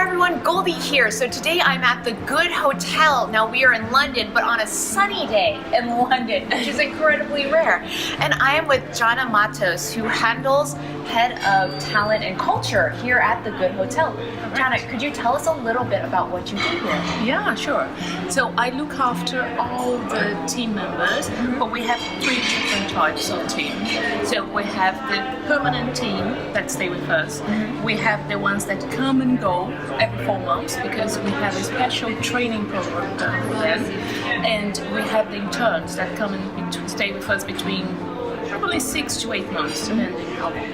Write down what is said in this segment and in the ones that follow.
everyone, Goldie here. So today I'm at the Good Hotel. Now we are in London, but on a sunny day in London, which is incredibly rare. And I am with Janaina Mattos, who handles Head of Talent and Culture here at the Good Hotel. Jana, could you tell us a little bit about what you do here? Yeah, sure. So I look after all the team members, but we have three different types of team. So we have the permanent team that stay with us. We have the ones that come and go every 4 months because we have a special training program done for them. And we have the interns that come and stay with us between probably 6 to 8 months, depending how long.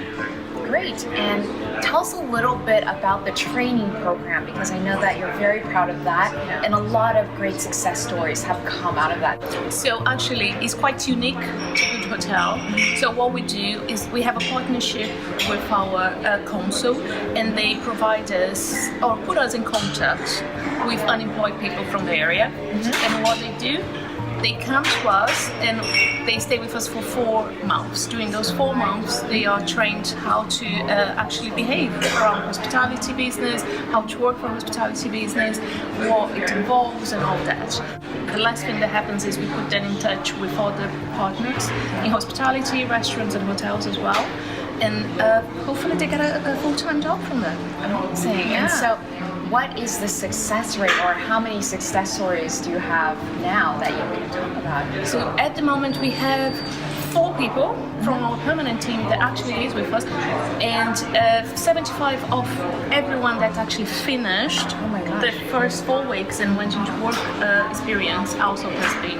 Great. And tell us a little bit about the training program, because I know that you're very proud of that, and a lot of great success stories have come out of that. So actually, it's quite unique to Good Hotel. So what we do is we have a partnership with our council, and they provide us or put us in contact with unemployed people from the area. And what they do, they come to us and they stay with us for 4 months. During those 4 months, they are trained how to actually behave from hospitality business, how to work from hospitality business, what it involves and all that. The last thing that happens is we put them in touch with other partners in hospitality, restaurants and hotels as well. And hopefully they get a full-time job from that. Amazing. Yeah. And so what is the success rate, or how many success stories do you have now that you can talk about? So at the moment we have 4 people from our permanent team that actually is with us, and 75 of everyone that actually finished the first 4 weeks and went into work experience also has been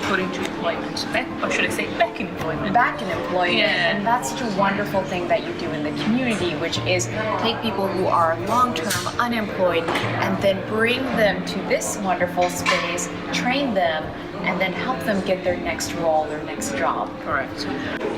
put into employment, or should I say back in employment. Back in employment. Yeah. And that's such a wonderful thing that you do in the community, which is take people who are long-term unemployed and then bring them to this wonderful space, train them, and then help them get their next role, their next job. Correct.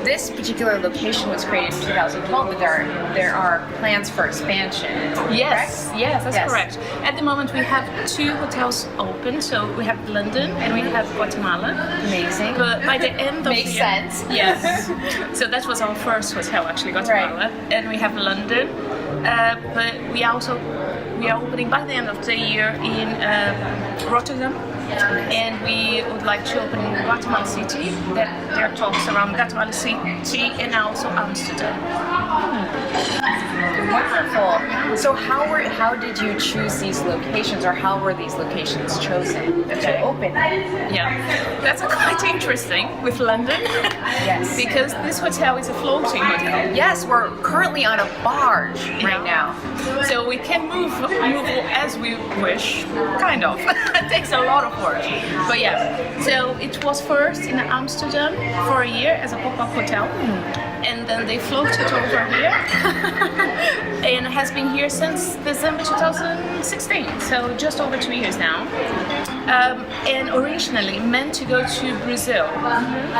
This particular location was created in 2012, but there are plans for expansion. Yes, correct? yes, that's Yes. correct. At the moment we have 2 hotels open, so we have London and we have Guatemala. Amazing. But by the end of Makes the year, sense. Yes. So that was our first hotel actually, Guatemala, and we have London. But we are opening by the end of the year in Rotterdam, and we would like to open in Guatemala City. That there are talks around Guatemala City and also Amsterdam. Wonderful. So how did you choose these locations, or how were these locations chosen to open? Yeah, that's quite interesting with London. Yes. Because this hotel is a floating hotel. Yes, we're currently on a barge right now. So we can move as we wish, kind of. It takes a lot of work. But yeah, so it was first in Amsterdam for a year as a pop-up hotel. And then they floated over here and has been here since December 2016, so just over 2 years now. And originally meant to go to Brazil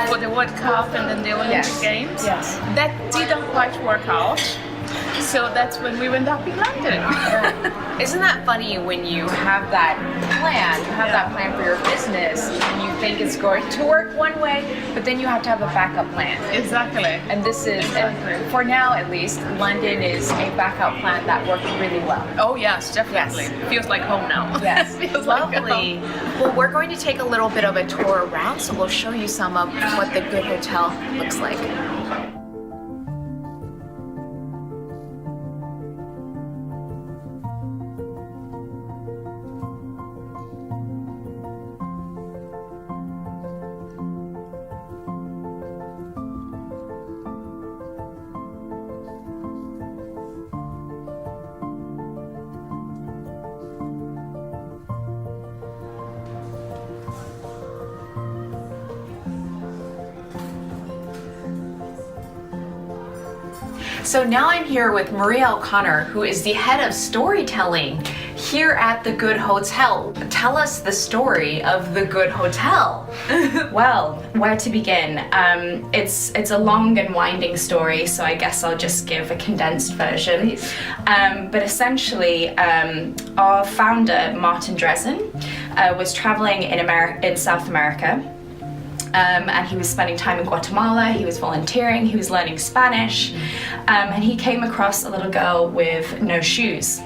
for the World Cup and then the Olympic Games. Yes. That didn't quite work out. So that's when we went up in London. Isn't that funny when you have that plan for your business, and you think it's going to work one way, but then you have to have a backup plan. Exactly. And this is, and for now at least, London is a backup plan that worked really well. Oh yes, definitely. Yes. Feels like home now. Yes, Feels like lovely. home. Well, we're going to take a little bit of a tour around, so we'll show you some of what the Good Hotel looks like. So now I'm here with Maria O'Connor, who is the head of storytelling here at the Good Hotel. Tell us the story of the Good Hotel. Well, where to begin? It's a long and winding story, so I guess I'll just give a condensed version. But essentially, our founder, Martin Dresden, was traveling in South America. And he was spending time in Guatemala, he was volunteering, he was learning Spanish, and he came across a little girl with no shoes.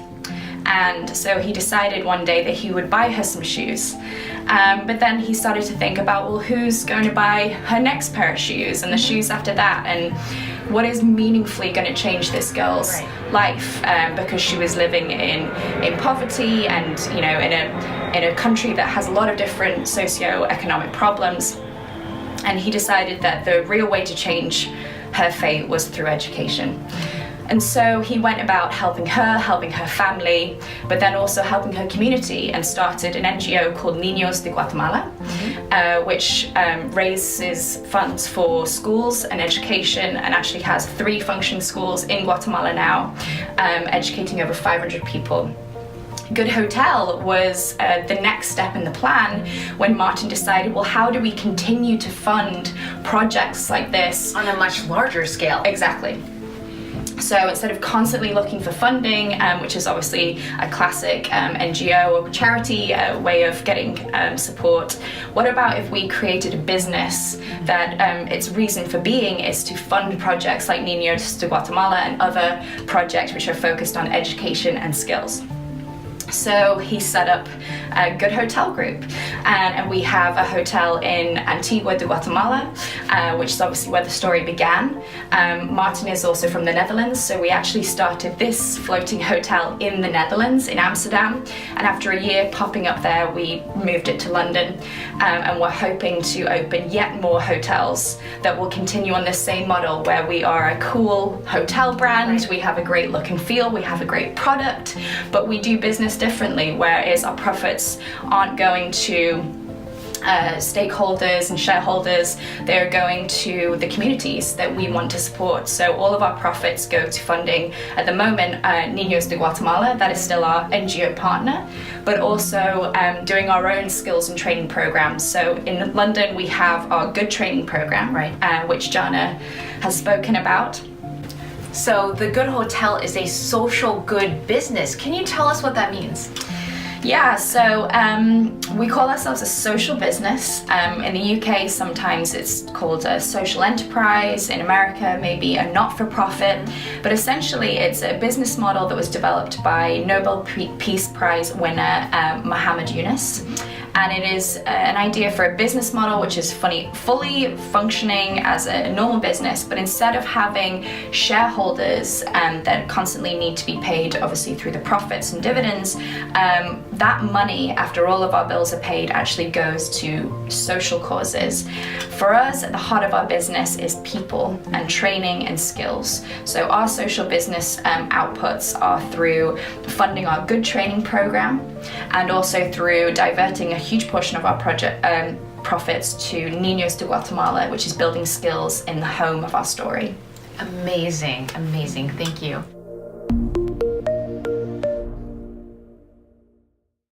And so he decided one day that he would buy her some shoes. But then he started to think about, well, who's going to buy her next pair of shoes and the shoes after that, and what is meaningfully going to change this girl's life, because she was living in poverty and, you know, in a country that has a lot of different socio-economic problems. And he decided that the real way to change her fate was through education. And so he went about helping her family, but then also helping her community, and started an NGO called Niños de Guatemala, which raises funds for schools and education, and actually has 3 functioning schools in Guatemala now, educating over 500 people. Good Hotel was the next step in the plan when Martin decided, well, how do we continue to fund projects like this? On a much larger scale. Exactly. So instead of constantly looking for funding, which is obviously a classic NGO or charity way of getting support, what about if we created a business that its reason for being is to fund projects like Niños de Guatemala and other projects which are focused on education and skills? So he set up a Good Hotel group, and we have a hotel in Antigua de Guatemala, which is obviously where the story began. Martin is also from the Netherlands, so we actually started this floating hotel in the Netherlands, in Amsterdam, and after a year popping up there, we moved it to London, and we're hoping to open yet more hotels that will continue on this same model, where we are a cool hotel brand, we have a great look and feel, we have a great product, but we do business differently, whereas our profits aren't going to stakeholders and shareholders, they're going to the communities that we want to support. So all of our profits go to funding, at the moment, Niños de Guatemala, that is still our NGO partner, but also doing our own skills and training programs. So in London we have our Good Training program, which Jana has spoken about. So the Good Hotel is a social good business. Can you tell us what that means? Yeah, so we call ourselves a social business. In the UK, sometimes it's called a social enterprise. In America, maybe a not-for-profit. But essentially, it's a business model that was developed by Nobel Peace Prize winner Muhammad Yunus. And it is an idea for a business model which is fully functioning as a normal business, but instead of having shareholders that constantly need to be paid, obviously through the profits and dividends, that money, after all of our bills are paid, actually goes to social causes. For us, at the heart of our business is people and training and skills. So our social business outputs are through funding our Good Training program, and also through diverting a huge portion of our project profits to Niños de Guatemala, which is building skills in the home of our story. Amazing, amazing. Thank you.